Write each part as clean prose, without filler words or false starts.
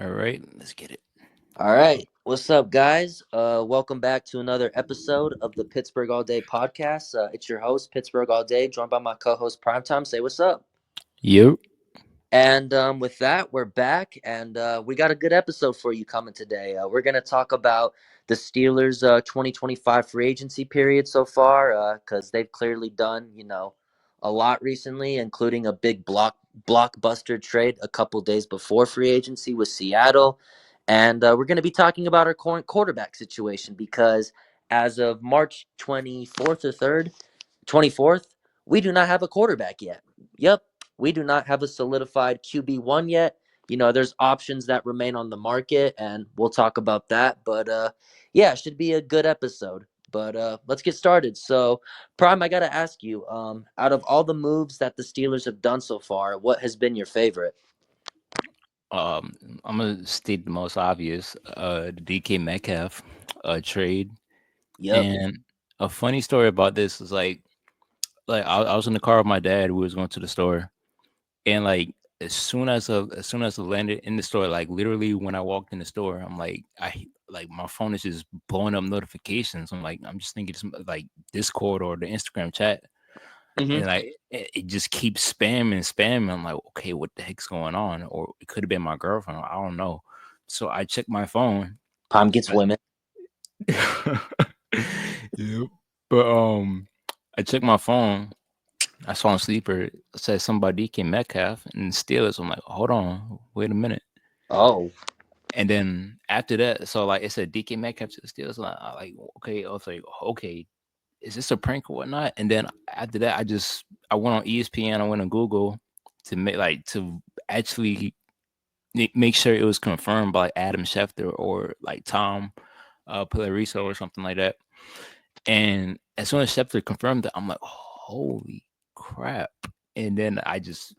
All right, let's get it. All right. What's up, guys? Welcome back to another episode of the Pittsburgh All Day podcast. It's your host, Pittsburgh All Day, joined by my co host, Primetime. Say what's up. You. And with that, we're back, and we got a good episode for you coming today. We're going to talk about the Steelers' 2025 free agency period so far, because they've clearly done, a lot recently, including a big blockbuster trade a couple days before free agency with Seattle. And we're going to be talking about our current quarterback situation because as of March 24th or 3rd, 24th, we do not have a quarterback yet. Yep, we do not have a solidified QB1 yet. There's options that remain on the market, and we'll talk about that. But yeah, it should be a good episode. But let's get started. So, Prime, I got to ask you, out of all the moves that the Steelers have done so far, what has been your favorite? Um, I'm gonna state the most obvious. The DK Metcalf trade, Yep. and a funny story about this is I was in the car with my dad. We was going to the store, and as soon as I landed in the store, like literally when I walked in the store, I'm like like my phone is just blowing up notifications. I'm just thinking it's like Discord or the Instagram chat. Mm-hmm. And like it just keeps spamming. I'm like, okay, what the heck's going on? Or it could have been my girlfriend. I don't know. So I checked my phone. Prime gets women. Yep. But I checked my phone. I saw on sleeper. It said somebody DK Metcalf and Steelers. I'm like, hold on, wait a minute. Oh, And then after that, so like it said DK Metcalf to the Steelers. Okay, I was like, okay, is this a prank or whatnot? And then after that, I went on ESPN, I went on Google to actually make sure it was confirmed by Adam Schefter or like Tom Pilariso or something like that. And as soon as Schefter confirmed that, I'm like, holy crap! And then I just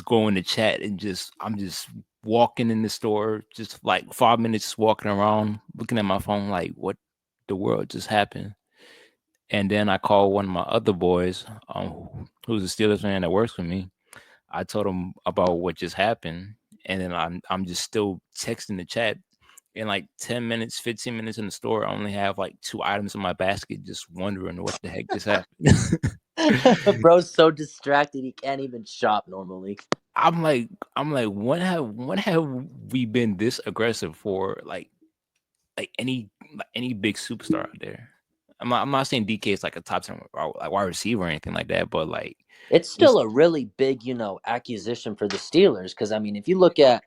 go in the chat and I'm just walking in the store, just like 5 minutes walking around, looking at my phone, like what the world just happened. And then I called one of my other boys, who's a Steelers fan that works with me. I told him about what just happened, and then I'm just still texting the chat. In like 10 minutes, 15 minutes in the store, I only have like 2 items in my basket, just wondering what the heck just happened. bro's so distracted he can't even shop normally. I'm like, when have we been this aggressive for any big superstar out there? I'm not saying DK is like a top 10 like wide receiver or anything like that, but like It's still just a really big, acquisition for the Steelers. Because I mean, if you look at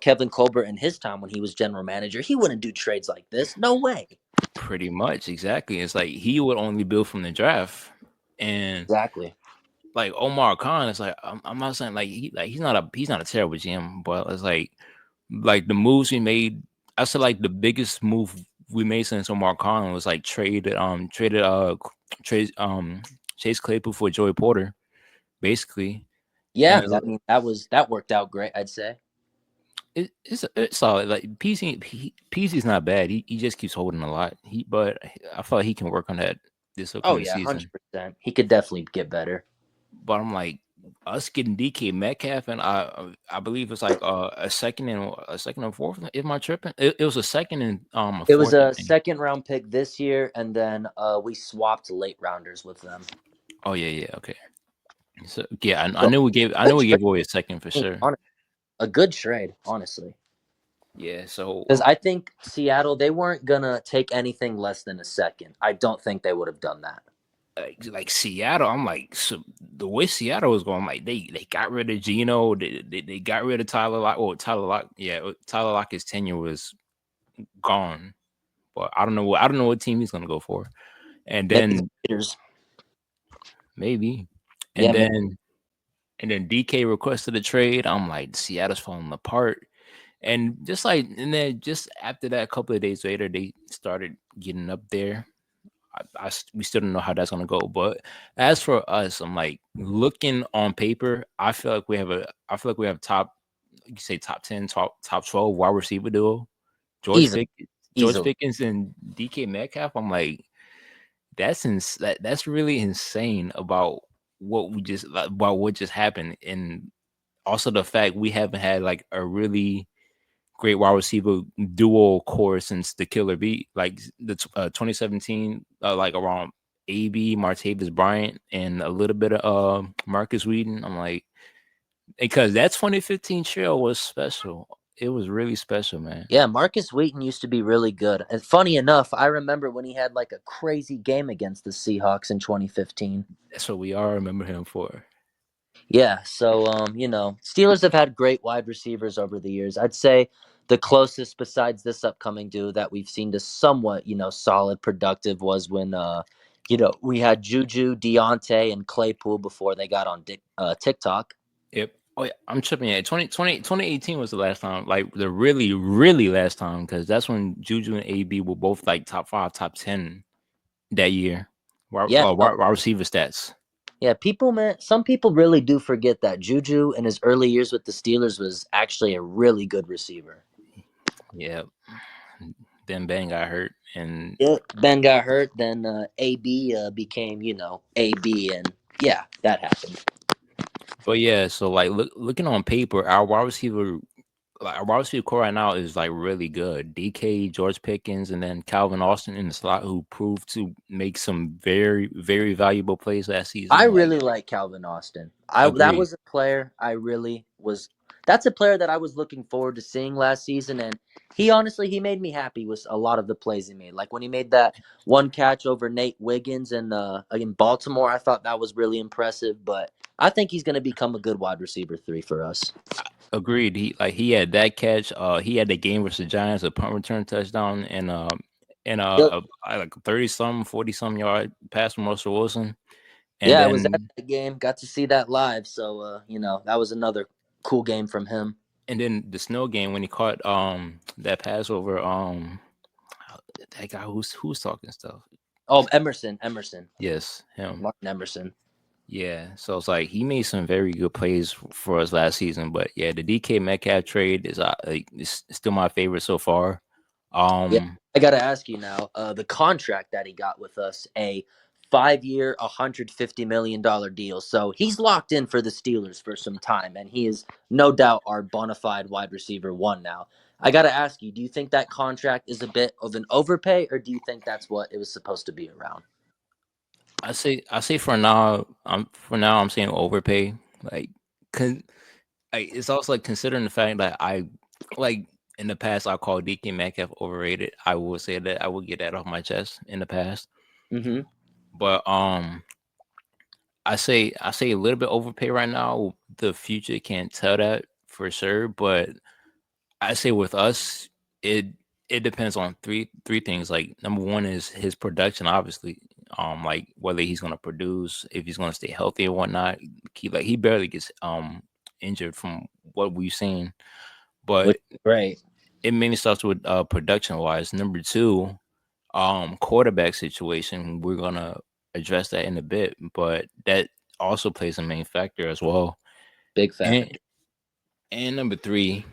Kevin Colbert in his time when he was general manager, he wouldn't do trades like this. No way. pretty much exactly. It's like he would only build from the draft, and Exactly. like Omar Khan, it's like I'm not saying he's not a terrible GM, but it's like the moves we made. I said like the biggest move we made since Omar Khan was like trade Chase Claypool for Joey Porter, basically. Yeah, And I mean that worked out great. I'd say. it's solid. Like PC's not bad. He just keeps holding a lot. But I feel like he can work on that this Oh upcoming yeah, season. 100%. He could definitely get better. But I'm like us getting DK Metcalf and I believe it's like a second and fourth. Am I tripping? It was a second and a It was fourth, I a think. second round pick this year, and then we swapped late rounders with them. Oh yeah, okay. So yeah, I So knew good we trade. gave away a second for I mean, sure. a good trade, honestly. Yeah, so Because I think Seattle, they weren't gonna take anything less than a second. I don't think they would have done that. like Seattle, I'm like so the way Seattle was going, like they got rid of Geno, they got rid of Tyler Lock. Oh, Tyler Lock, yeah, Tyler Lockett's tenure was gone. But I don't know what team he's gonna go for. And Maybe the then Raiders. maybe, Yeah, and maybe. then DK requested a trade. I'm like Seattle's falling apart. And then just after that, a couple of days later, they started getting up there. We still don't know how that's gonna go. But as for us, I'm like looking on paper. I feel like we have top, you say top 10, top 12 wide receiver duo. George Easily, Pick, George easily. Pickens and DK Metcalf. I'm like that's really insane about about what just happened, and also the fact we haven't had like a really great wide receiver duo core since the Killer Beat, like the 2017, like around AB, Martavis Bryant, and a little bit of Marcus Whedon. I'm like, because that 2015 trio was special. It was really special, man. Yeah, Marcus Wheaton used to be really good. And funny enough, I remember when he had like a crazy game against the Seahawks in 2015. That's what we all remember him for. Yeah, so Steelers have had great wide receivers over the years. I'd say the closest besides this upcoming dude that we've seen to somewhat, solid productive was when we had Juju, Deontay, and Claypool before they got on TikTok. Yep. Oh yeah, I'm tripping. Yeah, 2018 was the last time, like the really, really last time, because that's when Juju and AB were both like top 5, top 10 that year. Yeah, Wide receiver stats. yeah, some people really do forget that Juju in his early years with the Steelers was actually a really good receiver. Yeah. Then Ben got hurt, and Yeah, Ben got hurt, then AB became, AB, and yeah, that happened. but yeah, so like looking on paper, our wide receiver core right now is like really good. DK, George Pickens, and then Calvin Austin in the slot, who proved to make some very, very valuable plays last I season. Like, really like Calvin Austin. That agreed. was a player I really was. That's a player that I was looking forward to seeing last season, and he made me happy with a lot of the plays he made. Like when he made that one catch over Nate Wiggins and in Baltimore, I thought that was really impressive. But I think he's going to become a good wide receiver 3 for us. Agreed. He had that catch. He had the game versus the Giants, a punt return touchdown, and Yep. like 30 some, 40 some yard pass from Russell Wilson, and Yeah, I was at then that game, got to see that live, so that was another cool game from him. the snow game when he caught that pass over that guy who's talking stuff. Oh, Emerson, Yes, him. Martin Emerson. Yeah, so it's like he made some very good plays for us last season. But yeah, the DK Metcalf trade is is still my favorite so far. Yeah, Um, I got to ask you now. The contract that he got with us, a 5-year, $150 million deal. So he's locked in for the Steelers for some time, and he is no doubt our bona fide wide receiver 1 now. I got to ask you, do you think that contract is a bit of an overpay, or do you think that's what it was supposed to be around? I say for now I'm saying overpay. Like, con, it's also like considering the fact that like in the past I called DK Metcalf overrated. I will say that I will get that off my chest in the past. Mm-hmm. But I say a little bit overpay right now. The future can't tell that for sure, but I say with us, it it depends on three things. Like number one is his production, obviously. Like whether he's gonna produce, if he's gonna stay healthy or whatnot. He barely gets injured from what we've seen, Which but is great. it mainly starts with production wise. Number two, quarterback situation. We're gonna address that in a bit, but that also plays a main factor as well. Big And factor. and number three,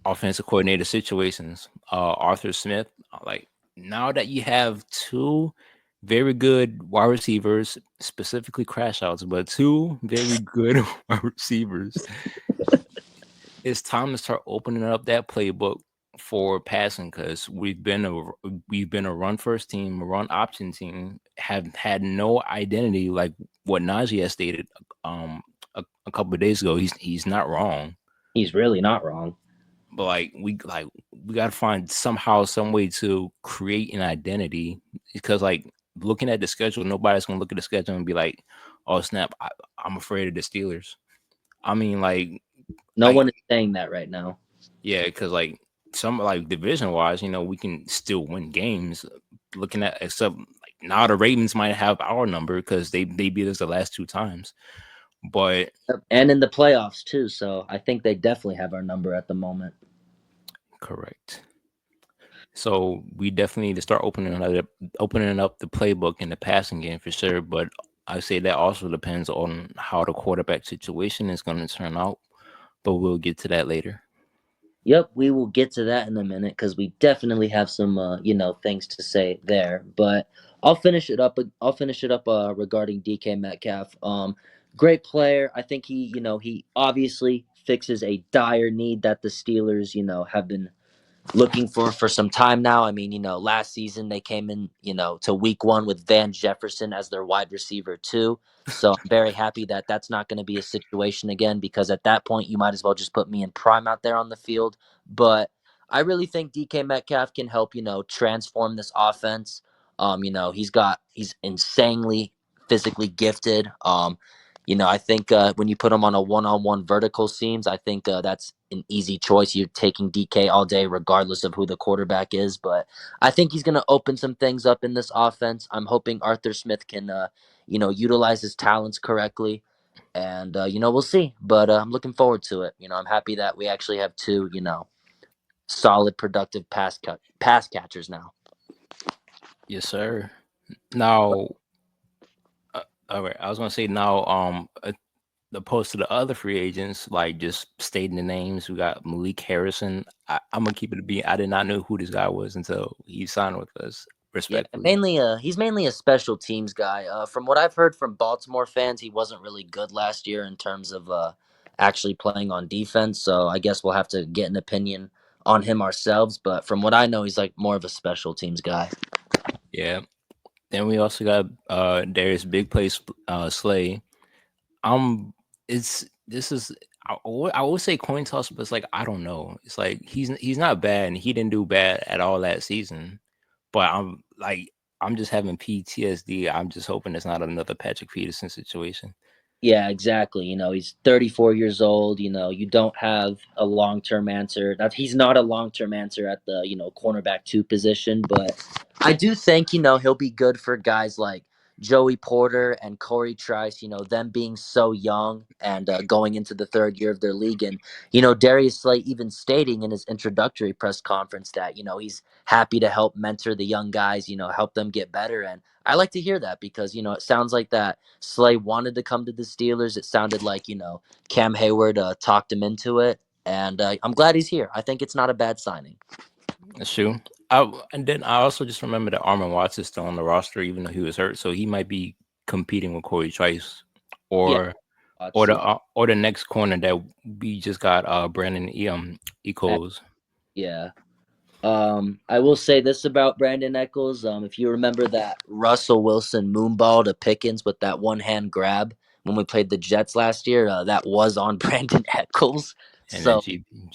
offensive coordinator situations. Arthur Smith, like now that you have two very good wide receivers, specifically crash outs, but two very good wide receivers, it's time to start opening up that playbook for passing because we've been a run first team, a run option team, have had no identity like what Najee has stated a couple of days ago. He's not wrong. He's really not wrong. But we gotta find somehow some way to create an identity because like looking at the schedule, nobody's gonna look at the schedule and be like, "Oh snap, I'm afraid of the Steelers." I mean, No I one is saying that right now. yeah, because like some like division wise, we can still win games. Looking at except like now the Ravens might have our number because they beat us the last two times, but And in the playoffs too. So I think they definitely have our number at the moment. correct. So we definitely need to start opening up the playbook in the passing game for sure. But I say that also depends on how the quarterback situation is going to turn out. But we'll get to that later. Yep, we will get to that in a minute because we definitely have some, things to say there. But I'll finish it up. I'll finish it up regarding DK Metcalf. Great player. I think he obviously fixes a dire need that the Steelers, have been looking for some time now. I mean, last season they came in, to week one with Van Jefferson as their wide receiver too. So I'm very happy that that's not going to be a situation again, because at that point you might as well just put me in prime out there on the field. But I really think DK Metcalf can help, transform this offense. He's insanely physically gifted. I think when you put him on a one-on-one vertical seams, I think that's an easy choice. You're taking DK all day, regardless of who the quarterback is. But I think he's going to open some things up in this offense. I'm hoping Arthur Smith can, utilize his talents correctly. And, we'll see. But I'm looking forward to it. I'm happy that we actually have two, solid, productive pass catchers now. Yes, sir. Now, all right. I was gonna say now. Opposed to the other free agents, like just stating the names, we got Malik Harrison. I'm gonna keep it a beat. I did not know who this guy was until he signed with us. Yeah, Respectfully. mainly he's mainly a special teams guy. From what I've heard from Baltimore fans, he wasn't really good last year in terms of actually playing on defense. So I guess we'll have to get an opinion on him ourselves. But from what I know, he's like more of a special teams guy. Yeah. Then we also got Darius Big Play Slay. Um, it's this is I would say coin toss, but it's like I don't know. It's like he's not bad, and he didn't do bad at all that season. But I'm just having PTSD. I'm just hoping it's not another Patrick Peterson situation. Yeah, exactly. He's 34 years old. You don't have a long term answer. That he's not a long term answer at the cornerback two position, but I do think he'll be good for guys like Joey Porter and Corey Trice. Them being so young and going into the third year of their league, and Darius Slay even stating in his introductory press conference that he's happy to help mentor the young guys. Help them get better, and I like to hear that because it sounds like that Slay wanted to come to the Steelers. It sounded like Cam Hayward talked him into it, and I'm glad he's here. I think it's not a bad signing. That's true. And then I also just remember that Armon Watts is still on the roster, even though he was hurt, so he might be competing with Corey Trice, Yeah, or yeah, or the next corner that we just got, Brandon Echols. yeah. I will say this about Brandon Eccles. If you remember that Russell Wilson moonball to Pickens with that one hand grab when we played the Jets last year, that was on Brandon Eccles. And then So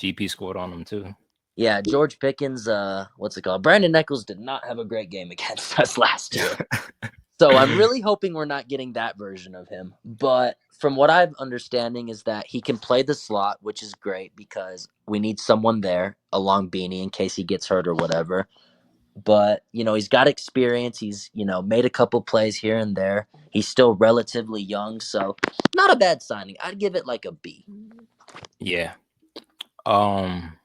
GP scored on him too. yeah, George Pickens, what's it called? Brandon Eccles did not have a great game against us last year. So I'm really hoping we're not getting that version of him. But from what I'm understanding is that he can play the slot, which is great because we need someone there along Beanie in case he gets hurt or whatever. But, he's got experience. He's, made a couple plays here and there. He's still relatively young, so not a bad signing. I'd give it like a B. Yeah. Um.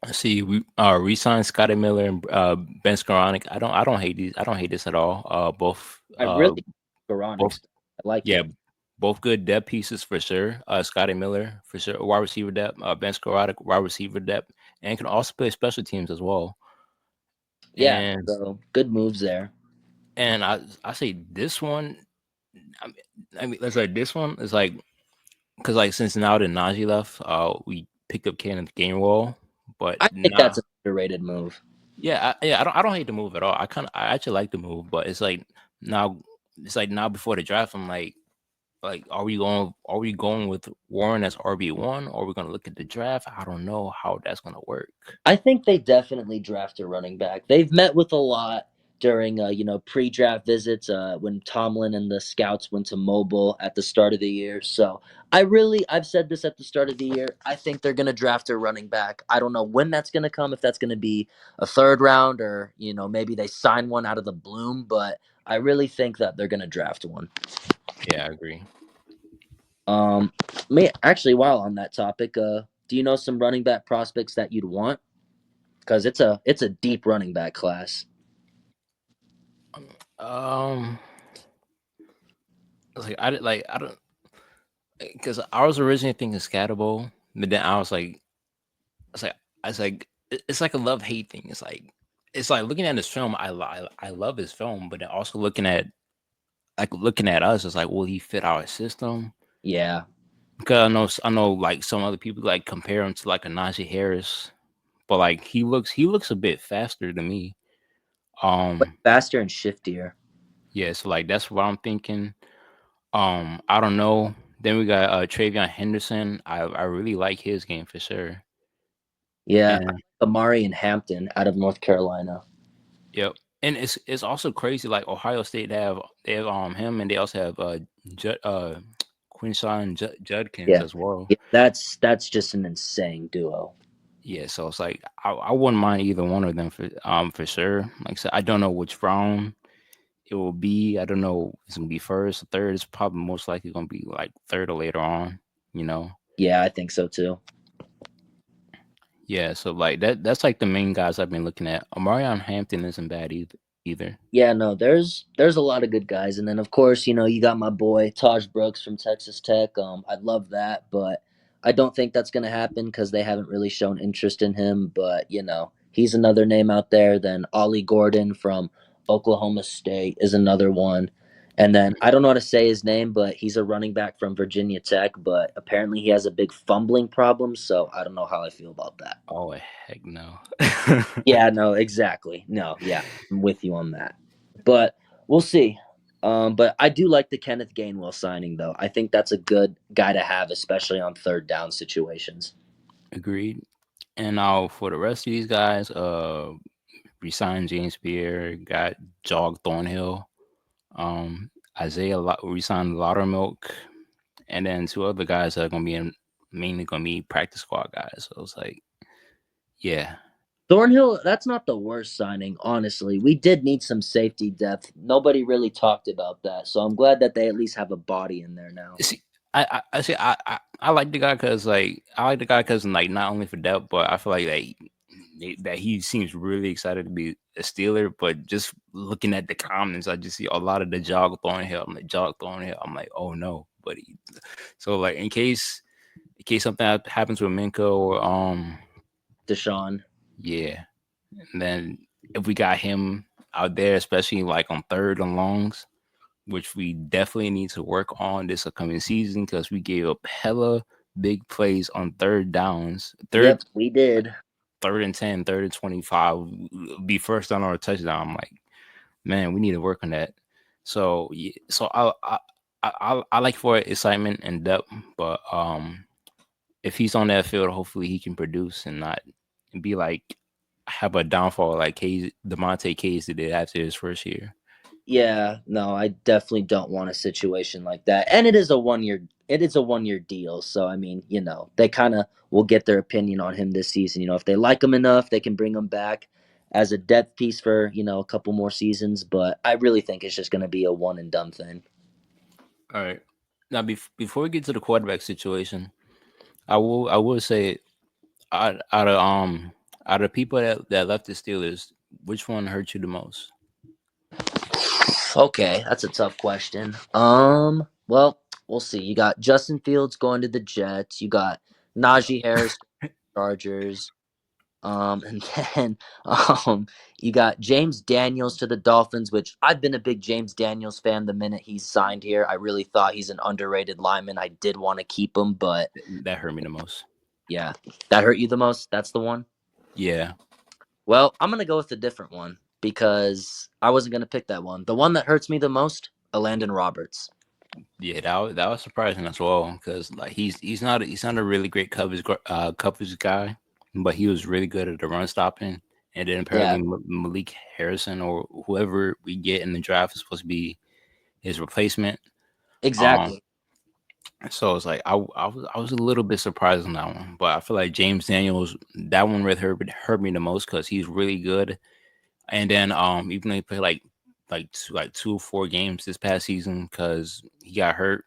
Let's see. We re-signed Scotty Miller and Ben Skoranek. I don't hate these. I don't hate this at all. I really Garonix. Both I like yeah, him. both good depth pieces for sure. Scotty Miller for sure, wide receiver depth. Ben Skoranek, wide receiver depth, and can also play special teams as well. Yeah, And so good moves there. I say this one. I mean, let's say this one is like, because like since now that Najee left, we picked up Kenneth Gainwell, but I think nah. that's an underrated move. Yeah, I don't hate the move at all. I actually like the move, but now it's like now before the draft, I'm like are we going with Warren as RB1, or are we gonna look at the draft? I don't know how that's gonna work. I think they definitely draft a running back. They've met with a lot during pre-draft visits when Tomlin and the scouts went to mobile at the start of the year. So I've said this at the start of the year. I think they're going to draft a running back. I don't know when that's going to come, if that's going to be a third round or maybe they sign one out of the bloom, but I really think that they're going to draft one. Yeah, I agree. Um, actually, while on that topic, do you know some running back prospects that you'd want? Because it's a deep running back class. Um, it's like I don't, because I was originally thinking Scatterbo, but then it's like it's like a love hate thing. It's like looking at his film. I love his film, but then also looking at us, it's like, will he fit our system? Yeah. Because I know like some other people like compare him to like a Najee Harris, but like he looks a bit faster than me. But Um, faster and shiftier. yeah, so like that's what I'm thinking. I don't know. Then we got Travion Henderson. I really like his game for sure. Yeah, I And like Amari and Hampton out of North Carolina. yep. And it's also crazy. Like Ohio State, they have him, and they also have Quinshawn Judkins Yeah, as well. yeah, that's just an insane duo. Yeah, so it's like I wouldn't mind either one of them for sure. Like I said, I don't know which round it will be. I don't know if it's gonna be first or third. It's probably most likely gonna be like third or later on. You know. Yeah, I think so too. Yeah, so like that's like the main guys I've been looking at. Omarion Hampton isn't bad either. Yeah, no, there's a lot of good guys, and then of course, you got my boy Taj Brooks from Texas Tech. I'd love that, but I don't think that's gonna happen because they haven't really shown interest in him. But he's another name out there. Then Ollie Gordon from Oklahoma State is another one, and then I don't know how to say his name, but he's a running back from Virginia Tech. But apparently, he has a big fumbling problem, so I don't know how I feel about that. Oh heck no. Yeah, no, exactly. No, yeah, I'm with you on that. But we'll see. But I do like the Kenneth Gainwell signing, though. I think that's a good guy to have, especially on third down situations. Agreed. And now for the rest of these guys, resigned James Pierre, got Jog Thornhill, Isaiah resigned Laudermilk, and then two other guys that are mainly gonna be practice squad guys. So it's like, yeah, Thornhill, that's not the worst signing, honestly. We did need some safety depth. Nobody really talked about that, so I'm glad that they at least have a body in there now. see, I see, I like the guy because like I like the guy because like not only for depth, but I feel like that he seems really excited to be a Steeler. But just looking at the comments, I just see a lot of the jog Thornhill. I'm like jog Thornhill. I'm like, oh no, buddy. So like in case something happens with Minko or Deshaun. yeah, and then if we got him out there, especially like on third and longs, which we definitely need to work on this upcoming season because we gave up hella big plays on third downs. Yep, we did. Third and 10, third and 25, be first down or a touchdown. I'm like, man, we need to work on that. So yeah, so I like for excitement and depth, but if he's on that field, hopefully he can produce and not be like have a downfall like Demonte Case did after his first year. Yeah, no, I definitely don't want a situation like that. And it is a 1 year deal. So I mean, they kind of will get their opinion on him this season. If they like him enough, they can bring him back as a depth piece for, a couple more seasons, but I really think it's just going to be a one and done thing. All right. Now, before we get to the quarterback situation, I will say out of people that left the Steelers, which one hurt you the most? Okay, that's a tough question. Well, we'll see. You got Justin Fields going to the Jets. You got Najee Harris, Chargers. And then you got James Daniels to the Dolphins, which I've been a big James Daniels fan the minute he's signed here. I really thought he's an underrated lineman. I did want to keep him, but That hurt me the most. yeah, that hurt you the most. That's the one. Yeah, Well, I'm gonna go with a different one because I wasn't gonna pick that one. The one that hurts me the most, Landon Roberts. yeah, that was surprising as well because like he's not a really great coverage guy, but he was really good at the run stopping. And then apparently Yeah, Malik Harrison or whoever we get in the draft is supposed to be his replacement. Um, exactly. so it's like I was a little bit surprised on that one, but I feel like James Daniels that one really hurt me the most because he's really good. And then even though he played like 2 or 4 games this past season because he got hurt.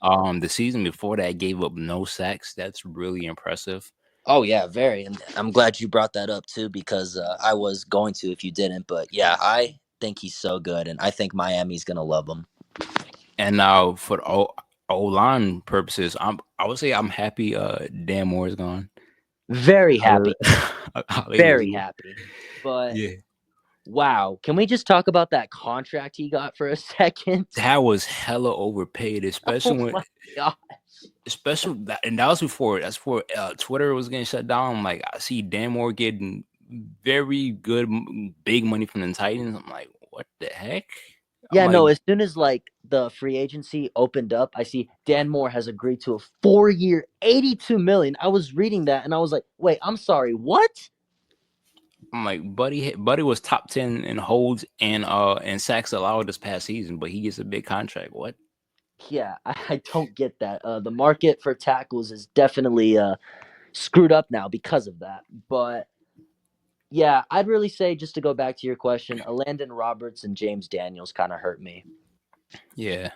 The season before that gave up no sacks. That's really impressive. Oh yeah, very. And I'm glad you brought that up too because I was going to if you didn't. But yeah, I think he's so good, and I think Miami's gonna love him. And now for the O line purposes, I would say I'm happy. Dan Moore is gone. Very happy, very Hallelujah. happy. But Yeah, wow, can we just talk about that contract he got for a second? that was hella overpaid, Oh especially when my gosh. especially that, and that was before. That's before Twitter was getting shut down. Like I see Dan Moore getting very good, big money from the Titans. I'm like, what the heck? I'm Yeah, like, no, as soon as like the free agency opened up, I see Dan Moore has agreed to a 4-year, 82 million. I was reading that and I was like, wait, I'm sorry, what? Buddy was top 10 in holds and sacks allowed this past season, but he gets a big contract. What? Yeah, I don't get that. The market for tackles is definitely screwed up now because of that. But yeah, I'd really say, just to go back to your question, Landon Roberts and James Daniels kind of hurt me. Yeah,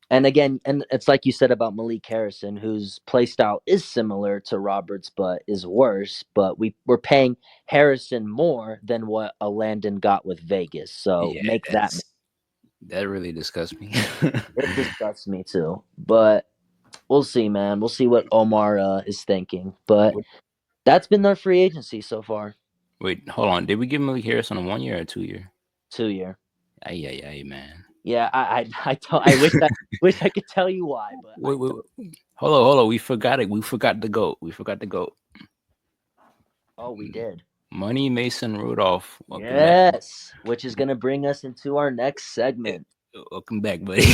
And again, and it's like you said about Malik Harrison, whose play style is similar to Roberts, but is worse. But we're paying Harrison more than what a Landon got with Vegas. So yeah, make that. that really disgusts me. It disgusts me too. But we'll see, man. We'll see what Omar is thinking. But that's been their free agency so far. Wait, hold on. Did we give Malik Harris on a 1 year or 2 year? 2 year. Ay, ay, ay, man. Yeah, I don't. I wish I could tell you why, but I Wait, don't. hold on. We forgot it. We forgot the goat. We forgot the goat. Oh, we did. Money Mason Rudolph. Welcome back. Yes, which is gonna bring us into our next segment. Welcome back, buddy.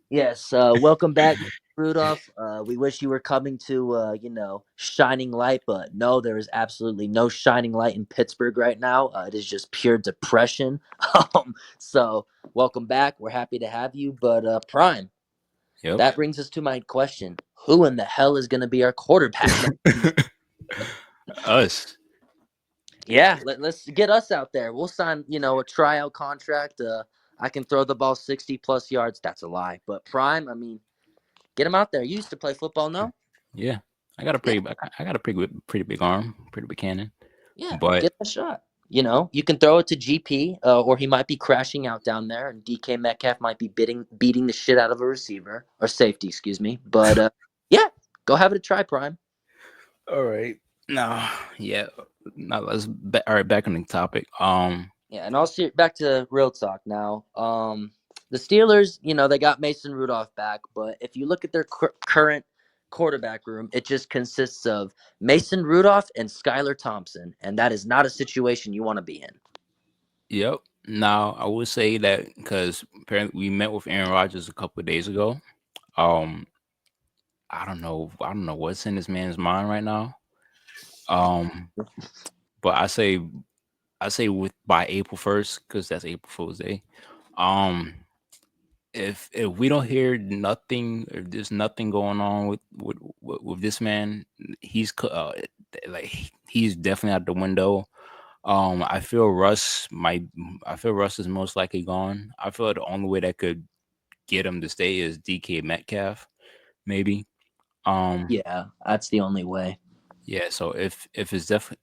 Yes, welcome back, Rudolph. We wish you were coming to, shining light, but no, there is absolutely no shining light in Pittsburgh right now. It is just pure depression. So welcome back. We're happy to have you. But Prime, Yep. that brings us to my question: who in the hell is going to be our quarterback next season? Us. Yeah, let's get us out there. We'll sign, a tryout contract. I can throw the ball 60 plus yards. That's a lie. But Prime, I mean, get him out there. You used to play football, no? Yeah. I got a Yeah, pretty big arm, pretty big cannon. yeah. But Get a shot. You can throw it to GP, or he might be crashing out down there, and DK Metcalf might be beating the shit out of a receiver or safety, excuse me. But yeah, go have it a try, Prime. all right. No, yeah. Now all right, back on the topic. Yeah, and I'll see back to real talk now. The Steelers, they got Mason Rudolph back, but if you look at their current quarterback room, it just consists of Mason Rudolph and Skylar Thompson, and that is not a situation you want to be in. Yep. Now I would say that because apparently we met with Aaron Rodgers a couple of days ago. Um, I don't know what's in this man's mind right now. Um, but I say with by April 1st, because that's April Fool's Day. Um, if we don't hear nothing, if there's nothing going on with this man, like he's definitely out the window. I feel I feel Russ is most likely gone. I feel the only way that could get him to stay is DK Metcalf, maybe. Um, Yeah, that's the only way. yeah. So if it's definitely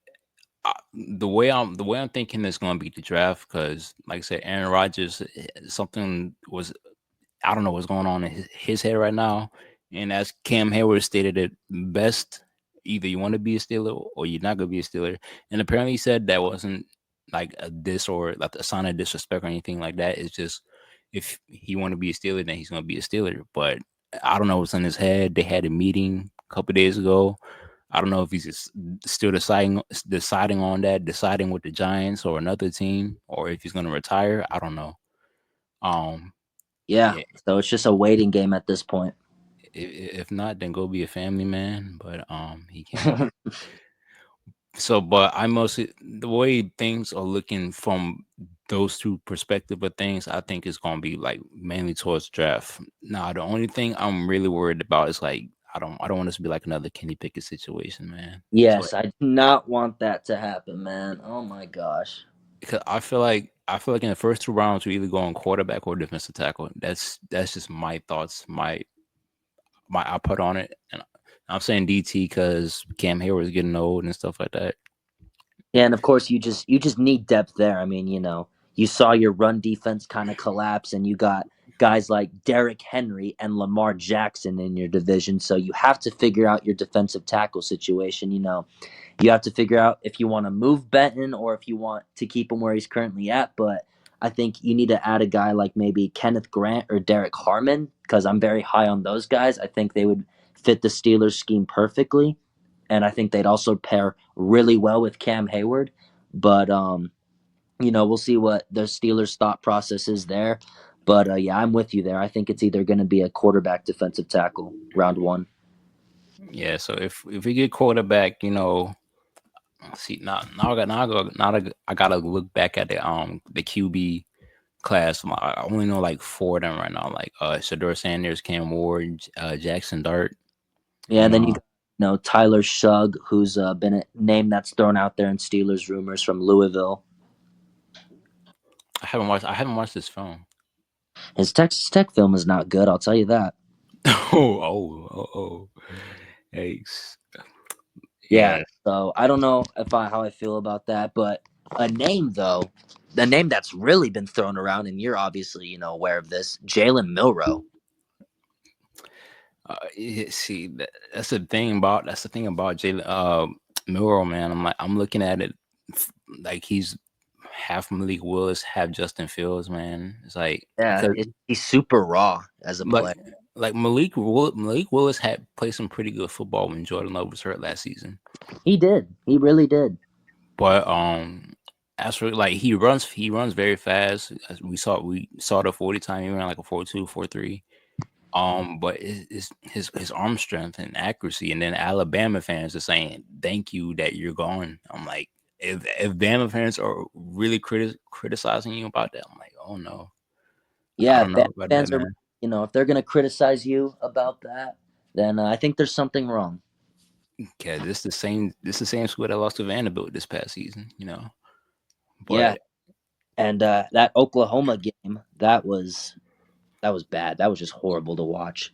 the way I'm thinking is going to be the draft because, like I said, Aaron Rodgers, something was I don't know what's going on in his head right now. And as Cam Hayward stated it best, either you want to be a Steeler or you're not going to be a Steeler. And apparently he said that wasn't like a diss or like a sign of disrespect or anything like that. It's just if he want to be a Steeler, then he's going to be a Steeler. But I don't know what's in his head. They had a meeting a couple days ago. I don't know if he's just still deciding on that, deciding with the Giants or another team, or if he's going to retire. I don't know. Um, Yeah, yeah, so it's just a waiting game at this point. if not, then go be a family man. But he can't. So, but I mostly the way things are looking from those two perspective of things, I think it's gonna be like mainly towards draft. Now, the only thing I'm really worried about is like I don't want this to be like another Kenny Pickett situation, man. So Yes, I do not want that to happen, man. Oh my gosh. because I feel like in the first two rounds we either go on quarterback or defensive tackle. That's just my thoughts, my output on it. And I'm saying DT because Cam Hayward is getting old and stuff like that. Yeah, and of course you just need depth there. I mean, you saw your run defense kind of collapse, and you got guys like Derrick Henry and Lamar Jackson in your division. So you have to figure out your defensive tackle situation. You have to figure out if you want to move Benton or if you want to keep him where he's currently at. But I think you need to add a guy like maybe Kenneth Grant or Derek Harmon because I'm very high on those guys. I think they would fit the Steelers scheme perfectly, and I think they'd also pair really well with Cam Hayward. But we'll see what the Steelers' thought process is there. But yeah, I'm with you there. I think it's either going to be a quarterback, defensive tackle, round one. Yeah, so if we get quarterback, see I gotta look back at the QB class. I only know like four of them right now, like Shador Sanders, Cam Ward, Jackson Dart. Yeah, You and then you know, got Tyler Shugg, who's been a name that's thrown out there in Steelers rumors from Louisville. I haven't watched this film. His Texas Tech film is not good, I'll tell you that. Oh. Hey, Yeah, yeah. so I don't know if I how I feel about that, but a name though, the name that's really been thrown around, and you're obviously aware of this, Jalen Milrow. See, that's the thing about Jalen Milrow, man. I'm looking at it like he's half Malik Willis, half Justin Fields, man. It's like Yeah, because he's super raw as a like player. Malik Willis had played some pretty good football when Jordan Love was hurt last season. He did. He really did. But as for like he runs very fast. As we saw the 40 time he ran like a 4.2, 4.3. But it's his arm strength and accuracy, and then Alabama fans are saying thank you that you're gone. I'm like, if Bama fans are really criticizing you about that, I'm like, oh no, I Yeah, don't if know Bama about that, fans are, man. if they're gonna criticize you about that, then I think there's something wrong. Yeah, this the same school that lost to Vanderbilt this past season, Yeah, But and that Oklahoma game, that was bad. That was just horrible to watch.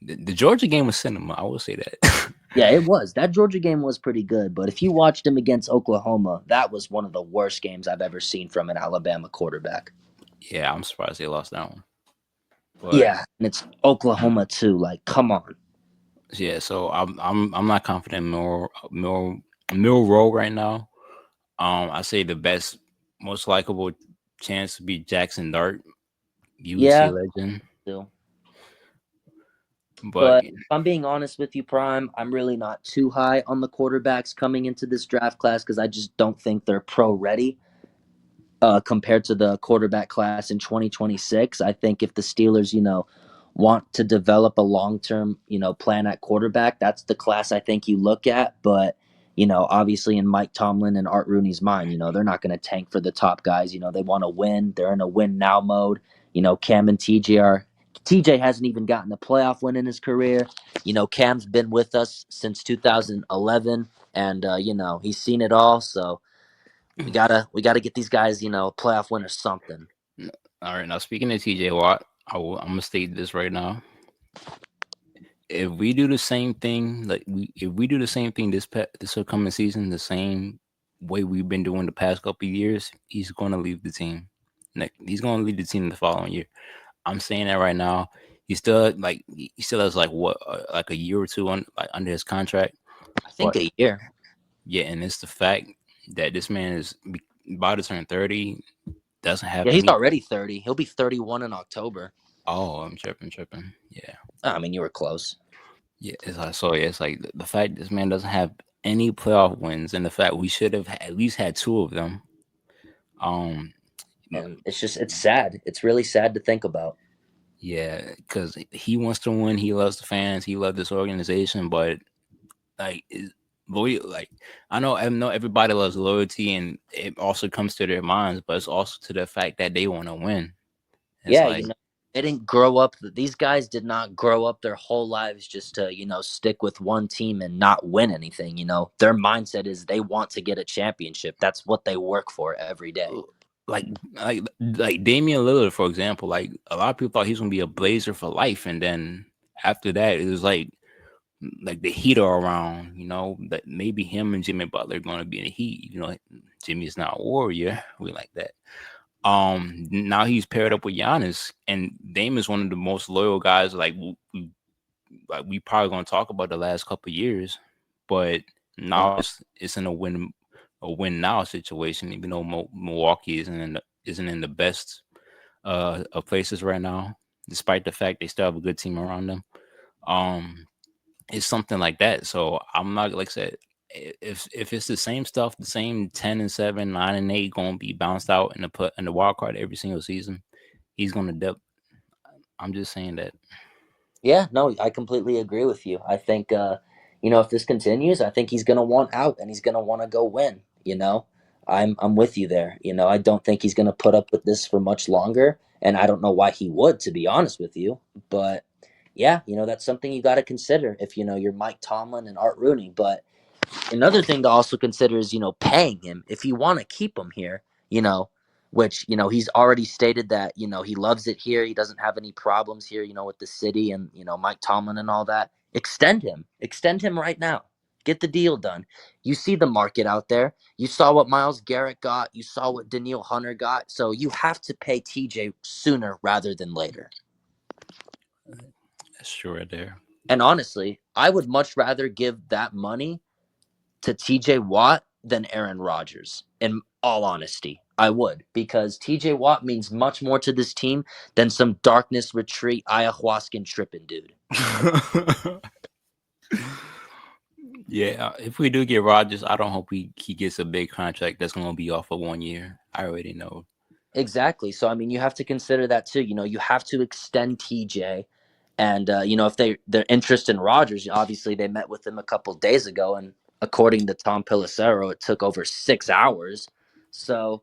the Georgia game was cinema. I will say that. Yeah, it was. That Georgia game was pretty good, but if you watched him against Oklahoma, that was one of the worst games I've ever seen from an Alabama quarterback. Yeah, I'm surprised they lost that one. But Yeah, and it's Oklahoma too. Like, come on. yeah, so I'm not confident in Milrow right now. I say the best, most likable chance to be Jackson Dart, UNC Yeah, legend. too. But But if I'm being honest with you, Prime, I'm really not too high on the quarterbacks coming into this draft class because I just don't think they're pro ready. Compared to the quarterback class in 2026. I think if the Steelers, want to develop a long term, plan at quarterback, that's the class I think you look at. But, obviously in Mike Tomlin and Art Rooney's mind, they're not going to tank for the top guys. They want to win. They're in a win now mode. Cam and TJ are. TJ hasn't even gotten a playoff win in his career. Cam's been with us since 2011, and he's seen it all. So we gotta get these guys, a playoff win or something. all right, now speaking of TJ Watt, I'm gonna state this right now. If we do the same thing, if we do the same thing this upcoming season, the same way we've been doing the past couple of years, he's gonna leave the team. He's gonna leave the team the following year. I'm saying that right now. He still has like what like a year or two under his contract. I think But a year. yeah, and it's the fact that this man is about to turn 30, doesn't have Yeah, he's any. already 30. He'll be 31 in October. Oh, I'm tripping. Yeah, I mean, you were close. yeah. It's like the fact this man doesn't have any playoff wins, and the fact we should have at least had two of them. Um, And it's sad. It's really sad to think about. yeah, because he wants to win. He loves the fans. He loves this organization, but like loyal, like I know everybody loves loyalty, and it also comes to their minds, but it's also to the fact that they want to win. It's Yeah, like they didn't grow up. These guys did not grow up their whole lives just to, stick with one team and not win anything. Their mindset is they want to get a championship. That's what they work for every day. like like Damian Lillard, for example. Like a lot of people thought he was gonna be a Blazer for life, and then after that, it was like the Heat are around. That maybe him and Jimmy Butler are gonna be in the Heat. Jimmy's not a Warrior. We like that. Now he's paired up with Giannis, and Dame is one of the most loyal guys. We probably gonna talk about the last couple of years, but Yeah. now it's in a win now situation. Even though Milwaukee isn't isn't in the best of places right now, despite the fact they still have a good team around them. Um, it's something like that. So I'm not like I said, if it's the same stuff, the same 10-7, 9-8, gonna be bounced out in the put in the wild card every single season, he's gonna dip. I'm just saying that. Yeah, no, I completely agree with you. I think, if this continues, I think he's going to want out and he's going to want to go win. I'm with you there. I don't think he's going to put up with this for much longer, and I don't know why he would, to be honest with you. But yeah, that's something you got to consider if you're Mike Tomlin and Art Rooney. But another thing to also consider is paying him if you want to keep him here. You know, which he's already stated that he loves it here. He doesn't have any problems here. With the city and Mike Tomlin and all that. Extend him right now. Get the deal done. You see the market out there. You saw what Myles Garrett got. You saw what Daniil Hunter got. So you have to pay TJ sooner rather than later. That's true right there. And honestly, I would much rather give that money to TJ Watt than Aaron Rodgers. In all honesty, I would, because TJ Watt means much more to this team than some darkness retreat ayahuasca tripping dude. Yeah, if we do get Rodgers, I don't hope he gets a big contract that's gonna be off for 1 year. I already know. Exactly. So I mean, you have to consider that too. You have to extend TJ, and if their interest in Rodgers, obviously they met with him a couple of days ago, and according to Tom Pelissero, it took over 6 hours. So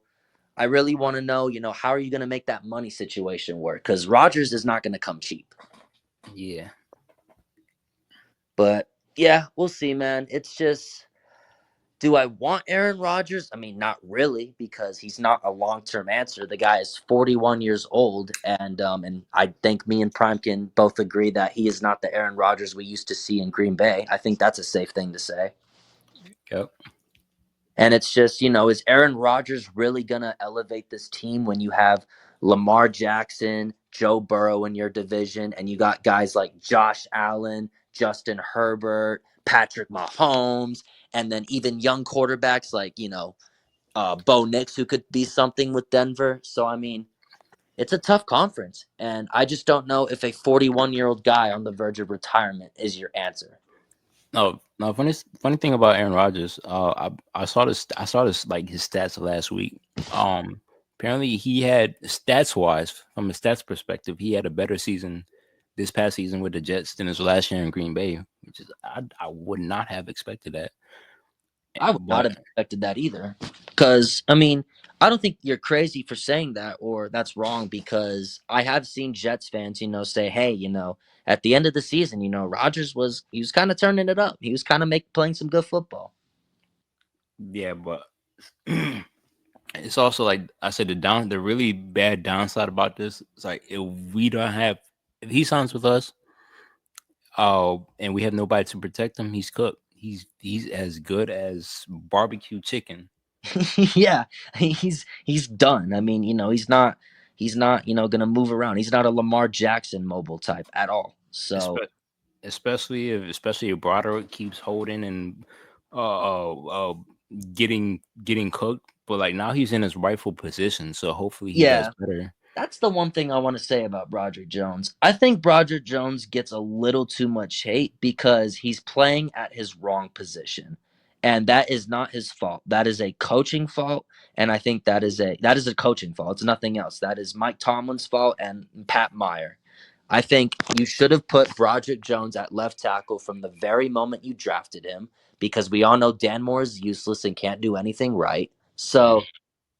I really want to know, how are you going to make that money situation work? Because Rodgers is not going to come cheap. Yeah. But yeah, we'll see, man. It's just, do I want Aaron Rodgers? I mean, not really, because he's not a long-term answer. The guy is 41 years old, and I think me and Prime can both agree that he is not the Aaron Rodgers we used to see in Green Bay. I think that's a safe thing to say. Yep. And it's just, is Aaron Rodgers really going to elevate this team when you have Lamar Jackson, Joe Burrow in your division, and you got guys like Josh Allen, Justin Herbert, Patrick Mahomes, and then even young quarterbacks like, Bo Nix, who could be something with Denver. So, I mean, it's a tough conference. And I just don't know if a 41-year-old guy on the verge of retirement is your answer. No, no. Funny thing about Aaron Rodgers. I saw this. I saw this like his stats last week. Apparently he had stats wise, from a stats perspective, he had a better season this past season with the Jets than his last year in Green Bay, which is I would not have expected that. I would not But have expected that either. Because, I mean, I don't think you're crazy for saying that or that's wrong because I have seen Jets fans, say, hey, at the end of the season, Rodgers he was kind of turning it up. He was kind of playing some good football. yeah, but it's also like I said, the really bad downside about this is like if he signs with us, and we have nobody to protect him, he's cooked. He's as good as barbecue chicken. Yeah, he's done. I mean, he's not, gonna move around. He's not a Lamar Jackson mobile type at all. So Espe- especially if Broderick keeps holding and getting cooked. But like now he's in his rightful position, so hopefully he does yeah, better. that's the one thing I want to say about Broderick Jones. I think Broderick Jones gets a little too much hate because he's playing at his wrong position. And that is not his fault. That is a coaching fault. And I think that is a coaching fault. It's nothing else. That is Mike Tomlin's fault and Pat Meyer. I think you should have put Broderick Jones at left tackle from the very moment you drafted him because we all know Dan Moore is useless and can't do anything right. So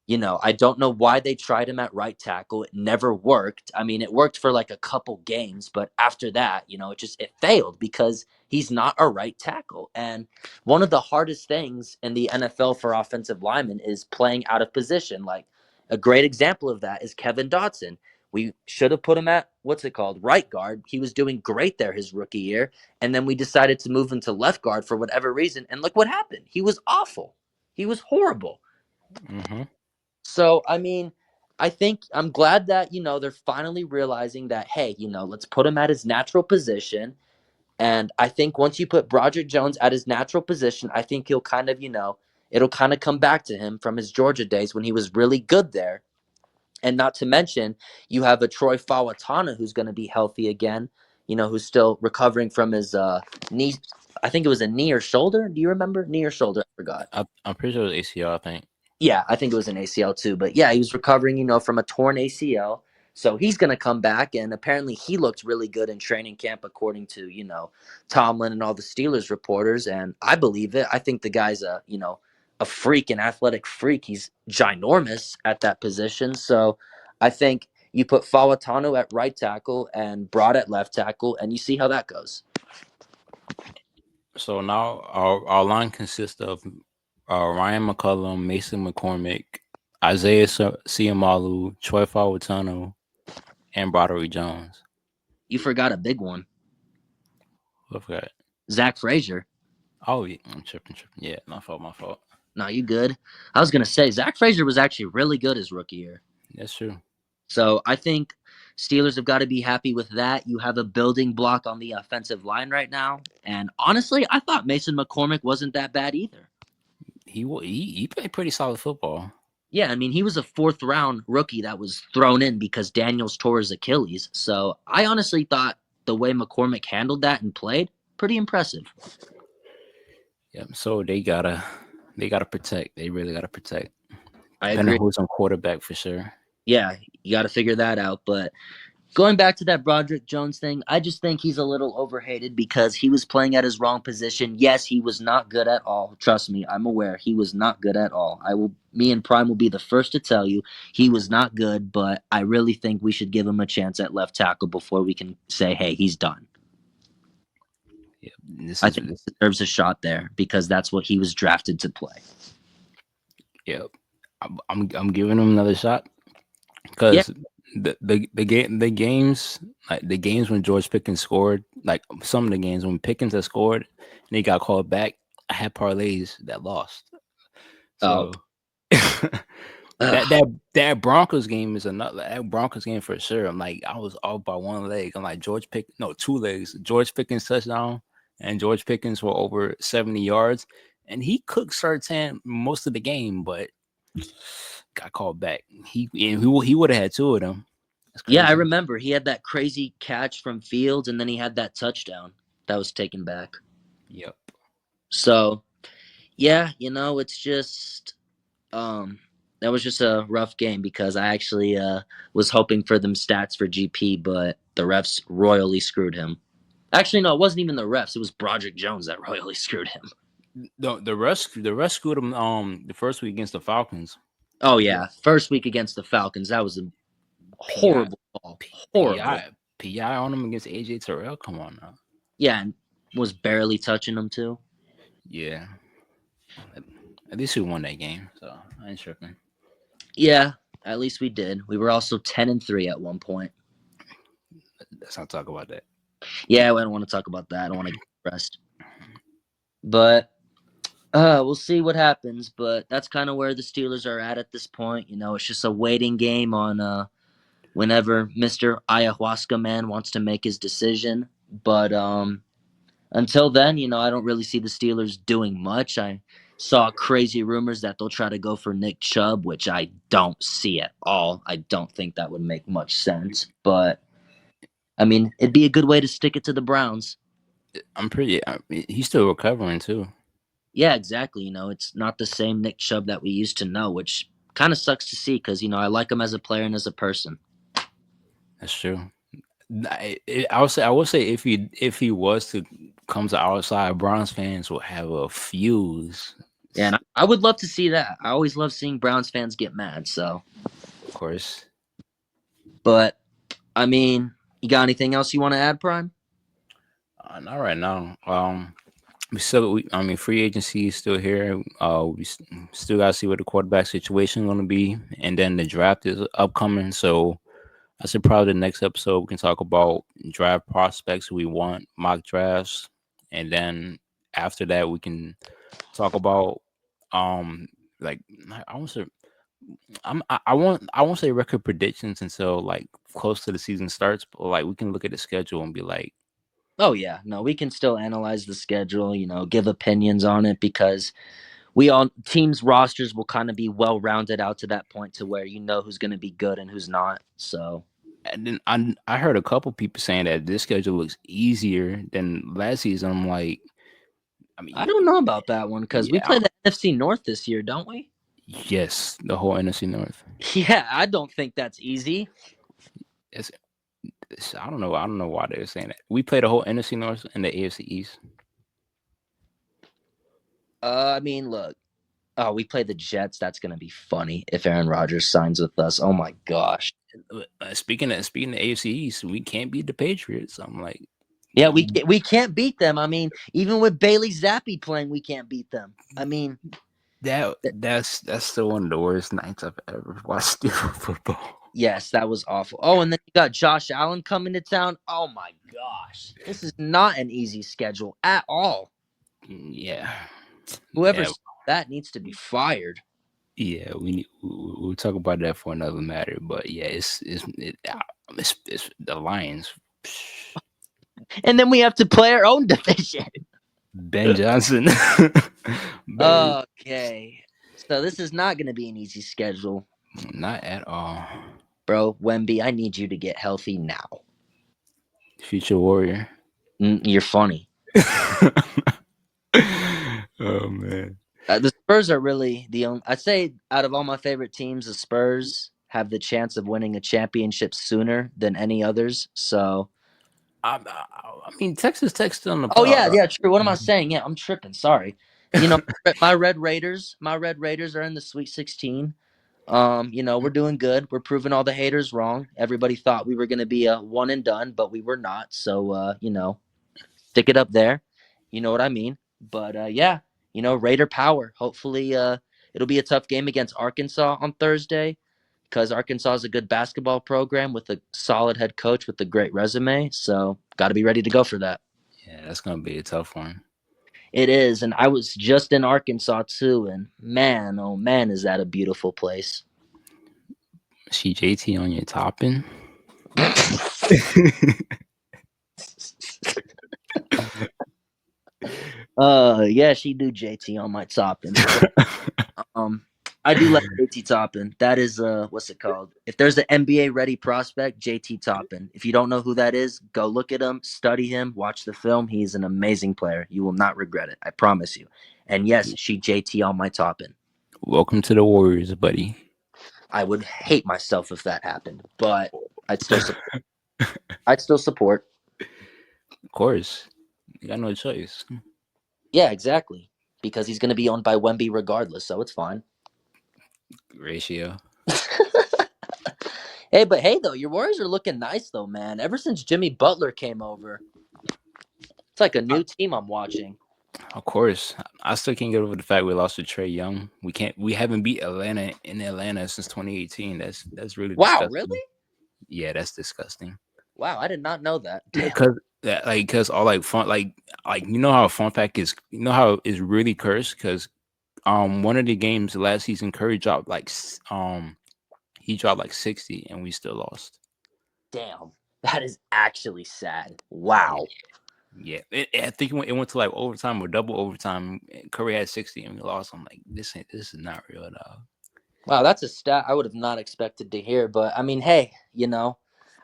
I don't know why they tried him at right tackle. It never worked. I mean, it worked for like a couple games, but after that, it failed because he's not a right tackle. And one of the hardest things in the NFL for offensive linemen is playing out of position. Like a great example of that is Kevin Dotson. We should have put him at what's it called? Right guard. He was doing great there his rookie year. And then we decided to move him to left guard for whatever reason. And look what happened. He was awful. He was horrible. Mm-hmm. So, I mean, I think I'm glad that, they're finally realizing that, hey, let's put him at his natural position. And I think once you put Broderick Jones at his natural position, I think it'll kind of come back to him from his Georgia days when he was really good there. And not to mention, you have a Troy Fawatana who's going to be healthy again, who's still recovering from his knee. I think it was a knee or shoulder. Do you remember? Knee or shoulder? I forgot. I'm pretty sure it was ACL. I think. Yeah, I think it was an ACL too. But yeah, he was recovering, from a torn ACL. So he's going to come back. And apparently he looked really good in training camp, according to, Tomlin and all the Steelers reporters. And I believe it. I think the guy's a freak, an athletic freak. He's ginormous at that position. So I think you put Fawatano at right tackle and Broad at left tackle, and you see how that goes. So now our line consists of Ryan McCullum, Mason McCormick, Isaiah Siamalu, Troy Fawatano, and Broderick Jones. You forgot a big one. I forgot. Zach Frazier. Oh, yeah, I'm tripping. Yeah, my fault. No, you good. I was going to say, Zach Frazier was actually really good his rookie year. That's true. So I think Steelers have got to be happy with that. You have a building block on the offensive line right now. And honestly, I thought Mason McCormick wasn't that bad either. He played pretty solid football. Yeah, I mean, he was a 4th-round rookie that was thrown in because Daniels tore his Achilles. So I honestly thought the way McCormick handled that and played, pretty impressive. Yeah, so they gotta protect. They really gotta protect. I Depending agree. on who's on quarterback for sure. Yeah, you got to figure that out. But going back to that Broderick Jones thing, I just think he's a little overhated because he was playing at his wrong position. Yes, he was not good at all. Trust me, I'm aware he was not good at all. Me and Prime will be the first to tell you he was not good, but I really think we should give him a chance at left tackle before we can say, hey, he's done. Yeah, I think he deserves a shot there because that's what he was drafted to play. Yep, I'm giving him another shot because the games, like the games when George Pickens scored, like some of the games when Pickens had scored and he got called back, I had parlays that lost. So that Broncos game is another. That Broncos game for sure. I'm like, I was off by one leg. I'm like, 2 legs. George Pickens touchdown and George Pickens for over 70 yards, and he cooked Surtain most of the game, but got called back. He would have had 2 of them. Yeah, I remember he had that crazy catch from Fields, and then he had that touchdown that was taken back. Yep. So, yeah, it's just that was just a rough game because I actually was hoping for them stats for GP, but the refs royally screwed him. Actually, no, it wasn't even the refs. It was Broderick Jones that royally screwed him. The rest screwed him the first week against the Falcons. Oh, yeah. First week against the Falcons. That was a horrible ball. Horrible. PI on him against AJ Terrell. Come on now. Yeah, and was barely touching him too. Yeah. At least we won that game, so I ain't tripping. Yeah, at least we did. We were also 10-3 at one point. Let's not talk about that. Yeah, I don't want to talk about that. I don't want to get depressed. But we'll see what happens. But that's kind of where the Steelers are at this point. It's just a waiting game on whenever Mr. Ayahuasca Man wants to make his decision. But until then, I don't really see the Steelers doing much. I saw crazy rumors that they'll try to go for Nick Chubb, which I don't see at all. I don't think that would make much sense. But, I mean, it'd be a good way to stick it to the Browns. He's still recovering, too. Yeah, exactly. It's not the same Nick Chubb that we used to know, which kind of sucks to see because, I like him as a player and as a person. That's true. I would say if he was to come to our side, Browns fans will have a fuse. Yeah, and I would love to see that. I always love seeing Browns fans get mad. So, of course. But I mean, you got anything else you want to add, Prime? Not right now. Free agency is still here. We still got to see what the quarterback situation is going to be, and then the draft is upcoming. So I said probably the next episode we can talk about draft prospects we want, mock drafts, and then after that we can talk about like I won't say I won't say record predictions until like close to the season starts, but like we can look at the schedule and be like, oh yeah, no, we can still analyze the schedule, give opinions on it because we all teams rosters will kind of be well rounded out to that point to where you know who's going to be good and who's not. So And then I heard a couple people saying that this schedule looks easier than last season. I'm like, I I mean, don't know about that one because we yeah, play the NFC North this year, don't we? yes, the whole NFC North. Yeah, I don't think that's easy. It's, I don't know why they're saying that. We play the whole NFC North and the AFC East. I mean, look. Oh, we play the Jets. That's going to be funny if Aaron Rodgers signs with us. Oh my gosh. Speaking of AFC East, we can't beat the Patriots. I'm like, Yeah, we can't beat them. I mean, even with Bailey Zappi playing, we can't beat them. I mean, that's still one of the worst nights I've ever watched Steelers football. yes, that was awful. Oh, and then you got Josh Allen coming to town. Oh my gosh. This is not an easy schedule at all. Yeah, Whoever yeah, said that needs to be fired. yeah. We'll talk about that for another matter. But yeah, it's the Lions. And then we have to play our own division. Ben Johnson. Better Okay. So this is not going to be an easy schedule. not at all. Bro, Wemby, I need you to get healthy now. Future Warrior. You're funny. Oh man. The Spurs are really the only. I'd say out of all my favorite teams, the Spurs have the chance of winning a championship sooner than any others. So, I mean, Texas Tech's still in the oh playoff. yeah, yeah, true. What am I saying? Yeah, I'm tripping. Sorry. You know, my Red Raiders are in the Sweet 16. We're doing good. We're proving all the haters wrong. Everybody thought we were going to be a one and done, but we were not. So, stick it up there. You know what I mean? But yeah, Raider power. Hopefully, it'll be a tough game against Arkansas on Thursday because Arkansas is a good basketball program with a solid head coach with a great resume. So, got to be ready to go for that. Yeah, that's gonna be a tough one. It is, and I was just in Arkansas too, and man, oh man, is that a beautiful place. See JT on your topping. Yeah, she do JT on my topping. Um, I do like JT Toppin. That is what's it called? If there's an NBA ready prospect, JT Toppin. If you don't know who that is, go look at him, study him, watch the film. He's an amazing player. You will not regret it. I promise you. And yes, she JT on my Toppin. Welcome to the Warriors, buddy. I would hate myself if that happened, but I'd still I'd still support. Of course, you got no choice. Yeah, exactly. Because he's going to be owned by Wemby regardless, so it's fine. Ratio. Hey though, your Warriors are looking nice though, man. Ever since Jimmy Butler came over, it's like a new team I'm watching. Of course, I still can't get over the fact we lost to Trey Young. We haven't beat Atlanta in Atlanta since 2018. That's really Wow, disgusting. really? Yeah, that's disgusting. Wow, I did not know that. Damn. Because all like fun like you know how a fun fact is, you know how it's really cursed because one of the games last season Curry dropped he dropped like 60 and we still lost. Damn. That is actually sad. Wow. Yeah, I think it went to like overtime or double overtime. Curry had 60 and we lost. I'm like, this is not real at all. Wow, that's a stat I would have not expected to hear. But I mean, hey,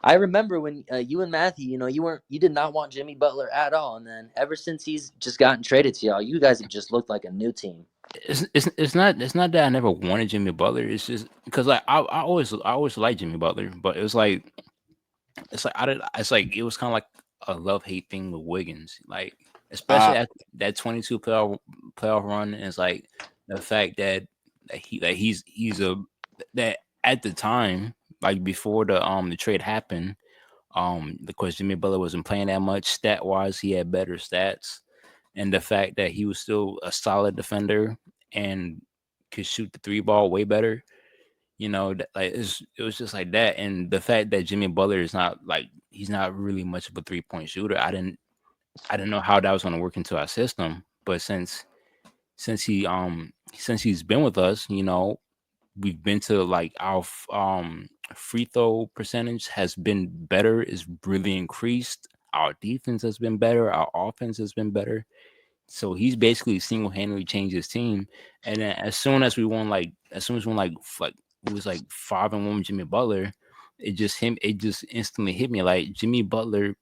I remember when you and Matthew, you did not want Jimmy Butler at all, and then ever since he's just gotten traded to y'all, you guys have just looked like a new team. It's not that I never wanted Jimmy Butler. It's just because like I always liked Jimmy Butler, but it's like it's like it was kind of like a love hate thing with Wiggins, like especially Uh, at that 22 playoff run. Is like the fact that he's a that at the time, like before the trade happened, of course Jimmy Butler wasn't playing that much stat wise. He had better stats, and the fact that he was still a solid defender and could shoot the three ball way better. Like it was just like that, and the fact that Jimmy Butler is not like he's not really much of a 3-point shooter. I didn't know how that was going to work into our system, but since he's been with us, we've been to like our free throw percentage has been better, is really increased. Our defense has been better. Our offense has been better. So he's basically single handedly changed his team. And then as soon as we won like it was like 5-1 with Jimmy Butler, it just instantly hit me like Jimmy Butler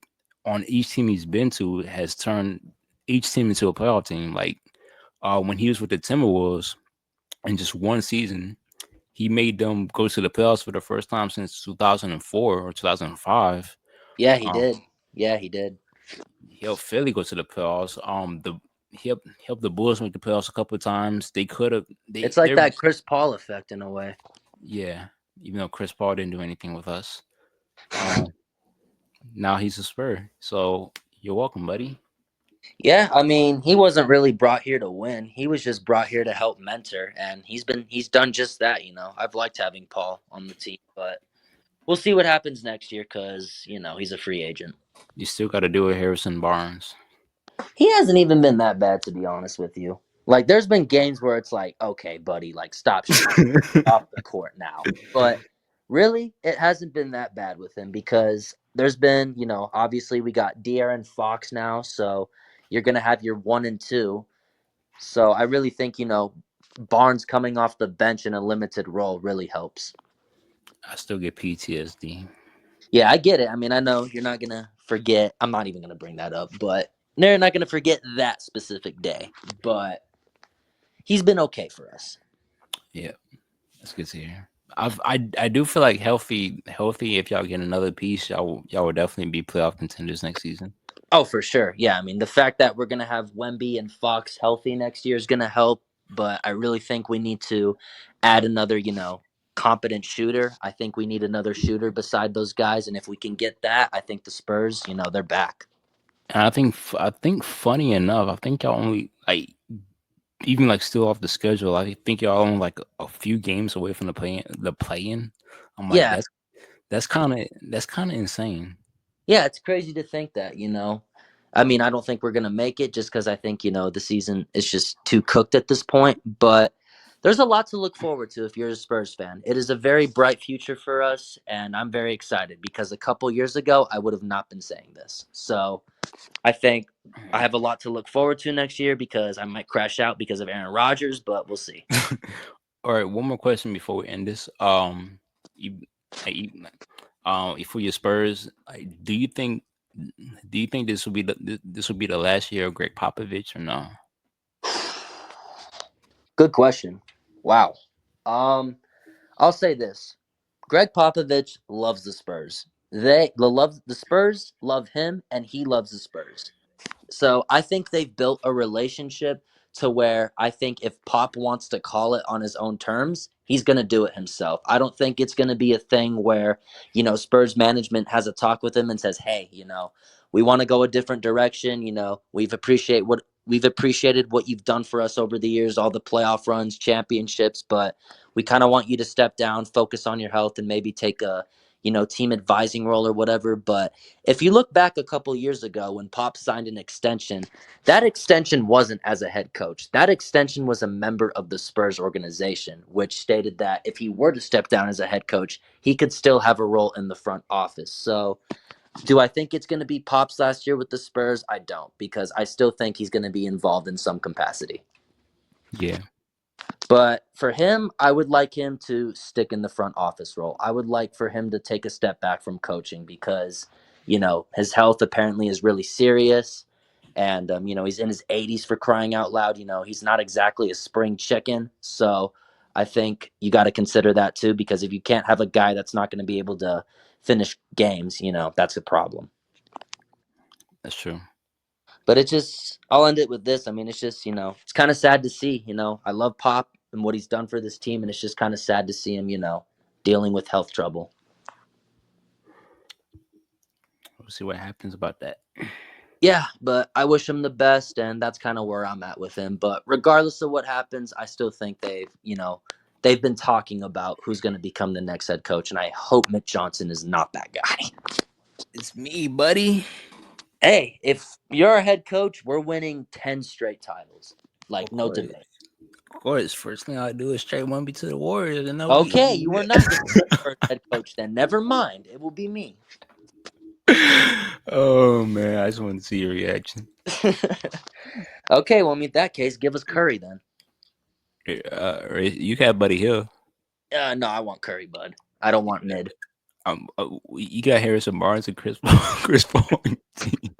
on each team he's been to has turned each team into a playoff team. Like when he was with the Timberwolves in just one season, he made them go to the playoffs for the first time since 2004 or 2005. Yeah, he Um, did. Yeah, he did. he helped Philly go to the playoffs. He helped the Bulls make the playoffs a couple of times. They could have It's like they're that Chris Paul effect in a way. yeah. Even though Chris Paul didn't do anything with us, um, now he's a Spur. So you're welcome, buddy. Yeah, I mean, he wasn't really brought here to win. He was just brought here to help mentor, and he's done just that. I've liked having Paul on the team, but we'll see what happens next year because he's a free agent. You still got to do it, Harrison Barnes. He hasn't even been that bad, to be honest with you. Like, there's been games where it's like, okay, buddy, like, stop shooting off the court now. But really, it hasn't been that bad with him because there's been, obviously we got De'Aaron Fox now, so you're gonna have your 1 and 2. So I really think, Barnes coming off the bench in a limited role really helps. I still get PTSD. Yeah, I get it. I mean, I know you're not gonna forget. I'm not even gonna bring that up, but they're not gonna forget that specific day. But he's been okay for us. Yeah, that's good to hear. I do feel like healthy. If y'all get another piece, y'all will definitely be playoff contenders next season. Oh, for sure. Yeah, I mean, the fact that we're gonna have Wemby and Fox healthy next year is gonna help. But I really think we need to add another, competent shooter. I think we need another shooter beside those guys, and if we can get that, I think the Spurs, they're back. And I think funny enough, I think y'all only like even like still off the schedule. I think y'all only like a few games away from the play in. I'm like Yeah, that's kind of insane. yeah, it's crazy to think that. I mean, I don't think we're going to make it just because I think, the season is just too cooked at this point. But there's a lot to look forward to if you're a Spurs fan. It is a very bright future for us. And I'm very excited because a couple years ago, I would have not been saying this. So I think I have a lot to look forward to next year because I might crash out because of Aaron Rodgers, but we'll see. All right, one more question before we end this. You, for your Spurs, do you think this will be the last year of Greg Popovich or no? Good question. Wow. I'll say this. Greg Popovich loves the Spurs. The Spurs love him and he loves the Spurs. So I think they've built a relationship to where I think if Pop wants to call it on his own terms, he's going to do it himself. I don't think it's going to be a thing where, Spurs management has a talk with him and says, "Hey, we want to go a different direction. We've appreciated what you've done for us over the years, all the playoff runs, championships, but we kind of want you to step down, focus on your health, and maybe take a, team advising role or whatever." But if you look back a couple years ago when Pop signed an extension, that extension wasn't as a head coach. That extension was a member of the Spurs organization, which stated that if he were to step down as a head coach, he could still have a role in the front office. So, do I think it's going to be Pop's last year with the Spurs? I don't, because I still think he's going to be involved in some capacity. Yeah, But for him, I would like him to stick in the front office role. I would like for him to take a step back from coaching because, his health apparently is really serious. And, he's in his 80s for crying out loud. He's not exactly a spring chicken. So I think you got to consider that too, because if you can't have a guy that's not going to be able to finish games, that's a problem. that's true. But I'll end it with this. I mean, it's just, it's kind of sad to see, I love Pop and what he's done for this team. And it's just kind of sad to see him, dealing with health trouble. We'll see what happens about that. Yeah, but I wish him the best. And that's kind of where I'm at with him. But regardless of what happens, I still think they've been talking about who's going to become the next head coach. And I hope Mitch Johnson is not that guy. It's me, buddy. Hey, if you're a head coach, we're winning 10 straight titles. Like, Of no course, debate. of course. First thing I do is trade Wemby to the Warriors, and then Okay, you are not going to be the first head coach then. Never mind. It will be me. Oh man, I just want to see your reaction. Okay, well, I mean, in that case, give us Curry then. You got Buddy Hill. No, I want Curry, bud. I don't want mid. You got Harrison Barnes and Chris Paul. Chris Paul. If you,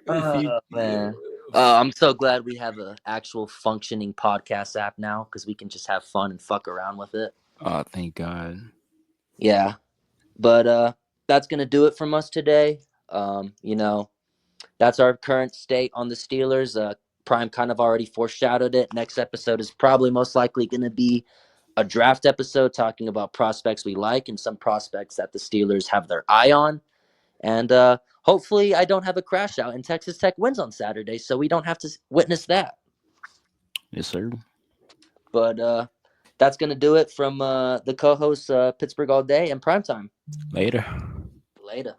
Oh man. I'm so glad we have an actual functioning podcast app now because we can just have fun and fuck around with it. oh, thank God. Yeah, but that's gonna do it from us today. That's our current state on the Steelers. Prime kind of already foreshadowed it. Next episode is probably most likely gonna be a draft episode talking about prospects we like and some prospects that the Steelers have their eye on. And hopefully, I don't have a crash out and Texas Tech wins on Saturday, so we don't have to witness that. Yes, sir. But that's going to do it from the co hosts Pittsburgh All Day and Primetime. Later. Later.